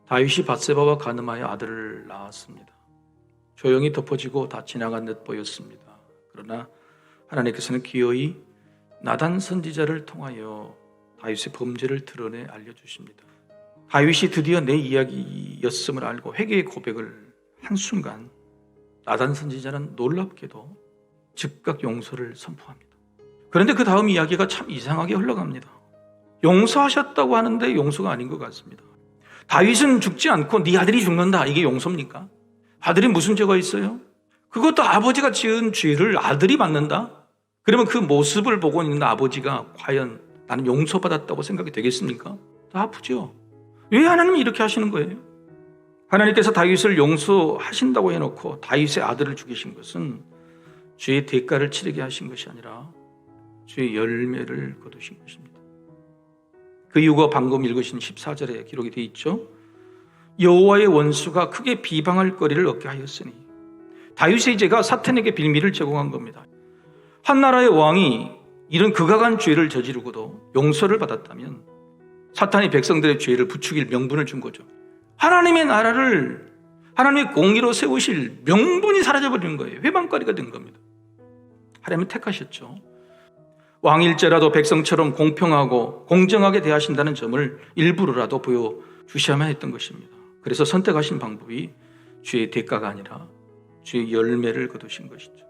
다윗이 밧세바와 간음하여 아들을 낳았습니다. 조용히 덮어지고 다 지나간 듯 보였습니다. 그러나 하나님께서는 기어이 나단 선지자를 통하여 다윗의 범죄를 드러내 알려주십니다. 다윗이 드디어 내 이야기였음을 알고 회개의 고백을 한순간 나단 선지자는 놀랍게도 즉각 용서를 선포합니다. 그런데 그 다음 이야기가 참 이상하게 흘러갑니다. 용서하셨다고 하는데 용서가 아닌 것 같습니다. 다윗은 죽지 않고 네 아들이 죽는다, 이게 용서입니까? 아들이 무슨 죄가 있어요? 그것도 아버지가 지은 죄를 아들이 받는다? 그러면 그 모습을 보고 있는 아버지가 과연 나는 용서받았다고 생각이 되겠습니까? 다 아프죠? 왜 하나님이 이렇게 하시는 거예요? 하나님께서 다윗을 용서하신다고 해놓고 다윗의 아들을 죽이신 것은 죄의 대가를 치르게 하신 것이 아니라 죄의 열매를 거두신 것입니다. 그 이유가 방금 읽으신 14절에 기록이 되어 있죠. 여호와의 원수가 크게 비방할 거리를 얻게 하였으니, 다윗의 죄가 사탄에게 빌미를 제공한 겁니다. 한 나라의 왕이 이런 극악한 죄를 저지르고도 용서를 받았다면 사탄이 백성들의 죄를 부추길 명분을 준 거죠. 하나님의 나라를 하나님의 공의로 세우실 명분이 사라져버리는 거예요. 회방거리가 된 겁니다. 하나님은 택하셨죠. 왕일제라도 백성처럼 공평하고 공정하게 대하신다는 점을 일부러라도 보여주셔야만 했던 것입니다. 그래서 선택하신 방법이 죄의 대가가 아니라 죄의 열매를 거두신 것이죠.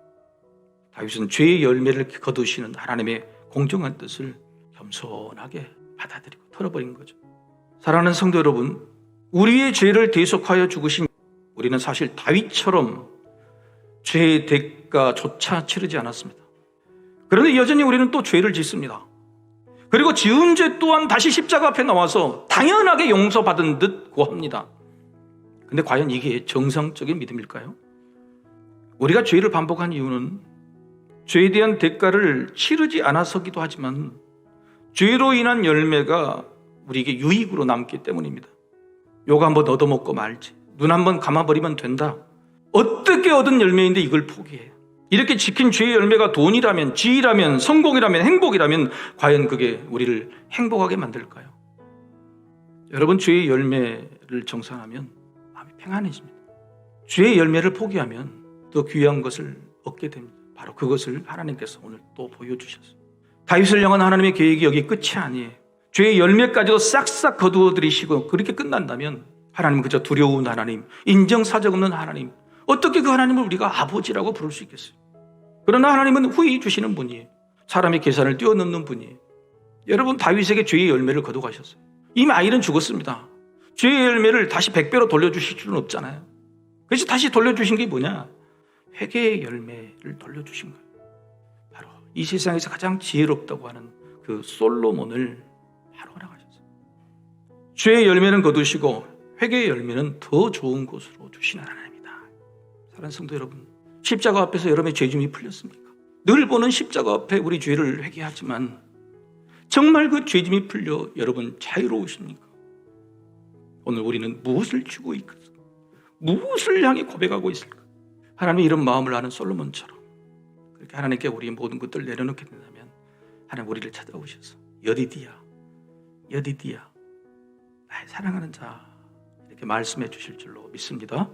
다윗은 죄의 열매를 거두시는 하나님의 공정한 뜻을 겸손하게 받아들이고 털어버린 거죠. 사랑하는 성도 여러분, 우리의 죄를 대속하여 죽으신 우리는 사실 다윗처럼 죄의 대가조차 치르지 않았습니다. 그런데 여전히 우리는 또 죄를 짓습니다. 그리고 지은 죄 또한 다시 십자가 앞에 나와서 당연하게 용서받은 듯 고합니다. 근데 과연 이게 정상적인 믿음일까요? 우리가 죄를 반복한 이유는 죄에 대한 대가를 치르지 않아서기도 하지만 죄로 인한 열매가 우리에게 유익으로 남기 때문입니다. 욕 한번 얻어먹고 말지, 눈 한번 감아버리면 된다, 어떻게 얻은 열매인데 이걸 포기해요? 이렇게 지킨 죄의 열매가 돈이라면, 지위라면, 성공이라면, 행복이라면 과연 그게 우리를 행복하게 만들까요? 여러분, 죄의 열매를 정산하면 마음이 평안해집니다. 죄의 열매를 포기하면 더 귀한 것을 얻게 됩니다. 바로 그것을 하나님께서 오늘 또 보여주셨어요. 다윗을 향한 하나님의 계획이 여기 끝이 아니에요. 죄의 열매까지도 싹싹 거두어들이시고 그렇게 끝난다면 하나님은 그저 두려운 하나님, 인정사정 없는 하나님, 어떻게 그 하나님을 우리가 아버지라고 부를 수 있겠어요? 그러나 하나님은 후히 주시는 분이에요. 사람의 계산을 뛰어넘는 분이에요. 여러분, 다윗에게 죄의 열매를 거둬가셨어요. 이미 아이는 죽었습니다. 죄의 열매를 다시 100배로 돌려주실 수는 없잖아요. 그래서 다시 돌려주신 게 뭐냐? 회개의 열매를 돌려주신 거예요. 바로 이 세상에서 가장 지혜롭다고 하는 그 솔로몬을 바로 허락하셨어요. 죄의 열매는 거두시고 회개의 열매는 더 좋은 곳으로 주시는 하나님이다. 사랑하는 성도 여러분, 십자가 앞에서 여러분의 죄짐이 풀렸습니까? 늘 보는 십자가 앞에 우리 죄를 회개하지만 정말 그 죄짐이 풀려 여러분 자유로우십니까? 오늘 우리는 무엇을 쥐고 있을까? 무엇을 향해 고백하고 있을까? 하나님이 이런 마음을 아는 솔로몬처럼 그렇게 하나님께 우리의 모든 것들을 내려놓게 된다면 하나님 우리를 찾아오셔서 여디디야, 여디디야, 나의 사랑하는 자, 이렇게 말씀해 주실 줄로 믿습니다.